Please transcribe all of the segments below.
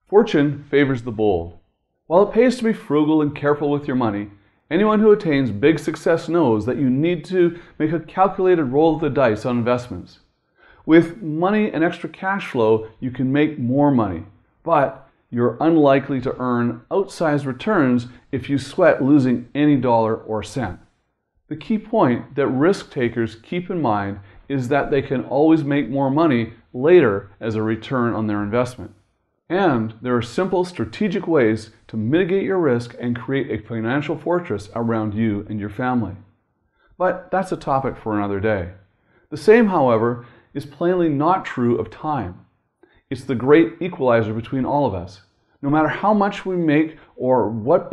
Fortune favors the bold. While it pays to be frugal and careful with your money, anyone who attains big success knows that you need to make a calculated roll of the dice on investments. With money and extra cash flow, you can make more money, but you're unlikely to earn outsized returns if you sweat losing any dollar or cent. The key point that risk takers keep in mind is that they can always make more money later as a return on their investment. And there are simple strategic ways to mitigate your risk and create a financial fortress around you and your family. But that's a topic for another day. The same, however, is plainly not true of time. It's the great equalizer between all of us. No matter how much we make or what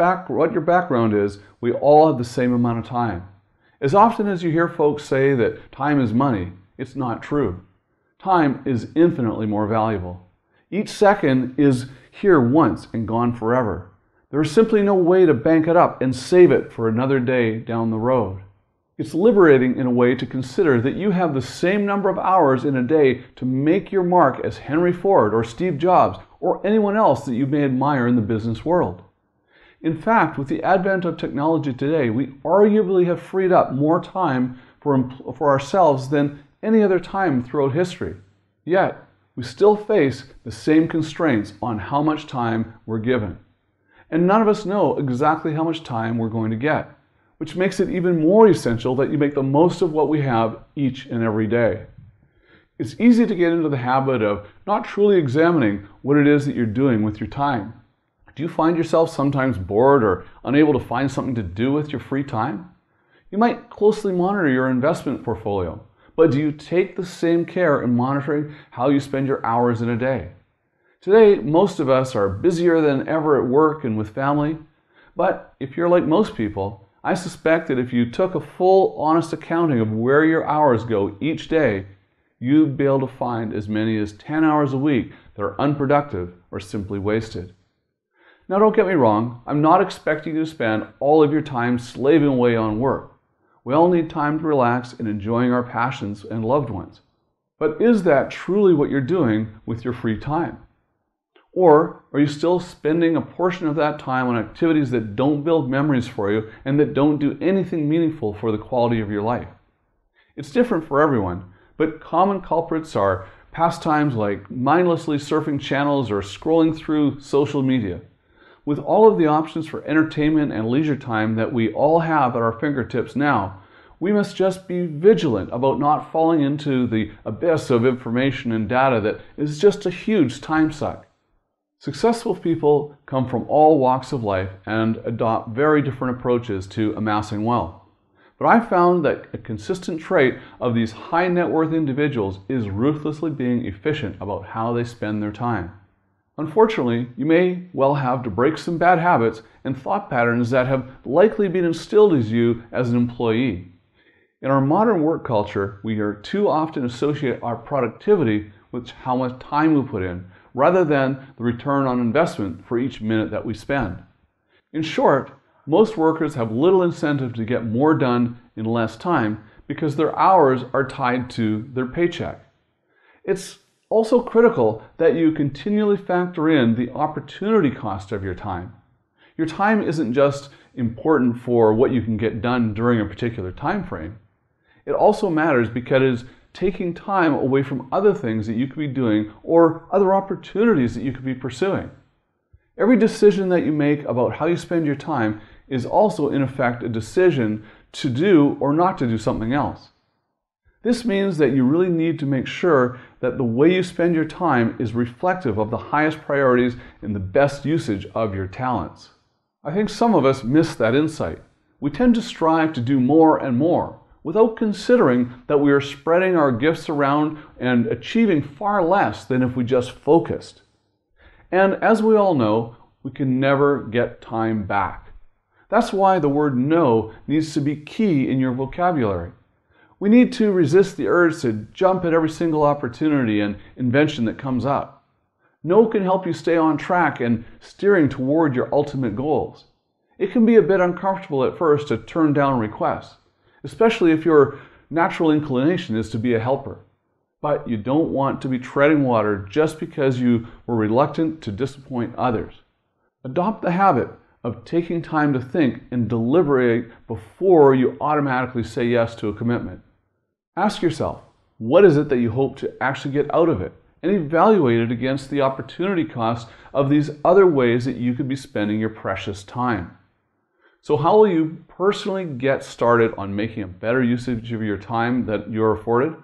your background is, we all have the same amount of time. As often as you hear folks say that time is money, it's not true. Time is infinitely more valuable. Each second is here once and gone forever. There is simply no way to bank it up and save it for another day down the road. It's liberating in a way to consider that you have the same number of hours in a day to make your mark as Henry Ford or Steve Jobs or anyone else that you may admire in the business world. In fact, with the advent of technology today, we arguably have freed up more time for ourselves than any other time throughout history. Yet, we still face the same constraints on how much time we're given. And none of us know exactly how much time we're going to get, which makes it even more essential that you make the most of what we have each and every day. It's easy to get into the habit of not truly examining what it is that you're doing with your time. Do you find yourself sometimes bored or unable to find something to do with your free time? You might closely monitor your investment portfolio, but do you take the same care in monitoring how you spend your hours in a day? Today, most of us are busier than ever at work and with family, but if you're like most people, I suspect that if you took a full, honest accounting of where your hours go each day, you'd be able to find as many as 10 hours a week that are unproductive or simply wasted. Now, don't get me wrong, I'm not expecting you to spend all of your time slaving away on work. We all need time to relax and enjoying our passions and loved ones. But is that truly what you're doing with your free time? Or are you still spending a portion of that time on activities that don't build memories for you and that don't do anything meaningful for the quality of your life? It's different for everyone, but common culprits are pastimes like mindlessly surfing channels or scrolling through social media. With all of the options for entertainment and leisure time that we all have at our fingertips now, we must just be vigilant about not falling into the abyss of information and data that is just a huge time suck. Successful people come from all walks of life and adopt very different approaches to amassing wealth. But I found that a consistent trait of these high net worth individuals is ruthlessly being efficient about how they spend their time. Unfortunately, you may well have to break some bad habits and thought patterns that have likely been instilled in you as an employee. In our modern work culture, we are too often associate our productivity with how much time we put in, rather than the return on investment for each minute that we spend. In short, most workers have little incentive to get more done in less time because their hours are tied to their paycheck. It's also critical that you continually factor in the opportunity cost of your time. Your time isn't just important for what you can get done during a particular time frame. It also matters because it is taking time away from other things that you could be doing or other opportunities that you could be pursuing. Every decision that you make about how you spend your time is also in effect a decision to do or not to do something else. This means that you really need to make sure that the way you spend your time is reflective of the highest priorities and the best usage of your talents. I think some of us miss that insight. We tend to strive to do more and more without considering that we are spreading our gifts around and achieving far less than if we just focused. And as we all know, we can never get time back. That's why the word no needs to be key in your vocabulary. We need to resist the urge to jump at every single opportunity and invention that comes up. No can help you stay on track and steering toward your ultimate goals. It can be a bit uncomfortable at first to turn down requests, especially if your natural inclination is to be a helper. but you don't want to be treading water just because you were reluctant to disappoint others. Adopt the habit of taking time to think and deliberate before you automatically say yes to a commitment. Ask yourself, what is it that you hope to actually get out of it? And evaluate it against the opportunity cost of these other ways that you could be spending your precious time. So how will you personally get started on making a better usage of your time that you're afforded?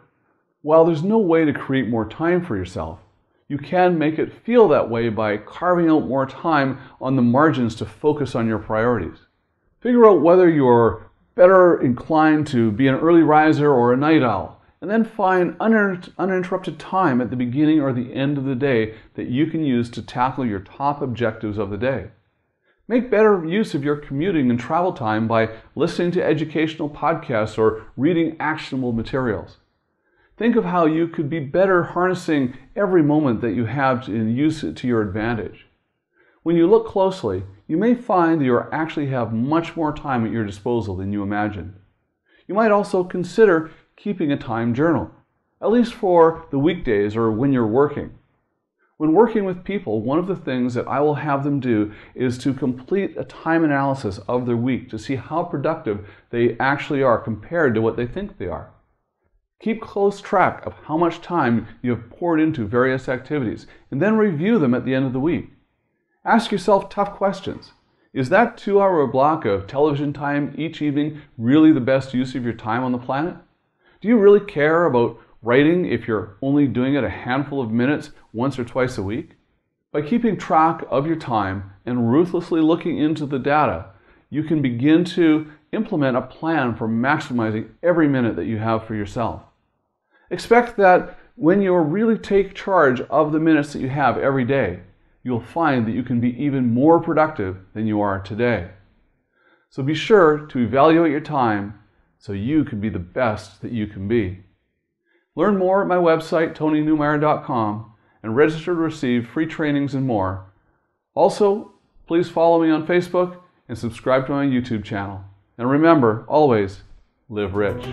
While there's no way to create more time for yourself, you can make it feel that way by carving out more time on the margins to focus on your priorities. Figure out whether you're better inclined to be an early riser or a night owl, and then find uninterrupted time at the beginning or the end of the day that you can use to tackle your top objectives of the day. Make better use of your commuting and travel time by listening to educational podcasts or reading actionable materials. Think of how you could be better harnessing every moment that you have and use it to your advantage. When you look closely, you may find that you actually have much more time at your disposal than you imagined. You might also consider keeping a time journal, at least for the weekdays or when you're working. When working with people, one of the things that I will have them do is to complete a time analysis of their week to see how productive they actually are compared to what they think they are. Keep close track of how much time you have poured into various activities and then review them at the end of the week. Ask yourself tough questions. Is that 2-hour block of television time each evening really the best use of your time on the planet? Do you really care about writing if you're only doing it a handful of minutes once or twice a week? By keeping track of your time and ruthlessly looking into the data, you can begin to implement a plan for maximizing every minute that you have for yourself. Expect that when you really take charge of the minutes that you have every day, you'll find that you can be even more productive than you are today. So be sure to evaluate your time so you can be the best that you can be. Learn more at my website, TonyNewmeyer.com, and register to receive free trainings and more. Also, please follow me on Facebook and subscribe to my YouTube channel. And remember, always, live rich.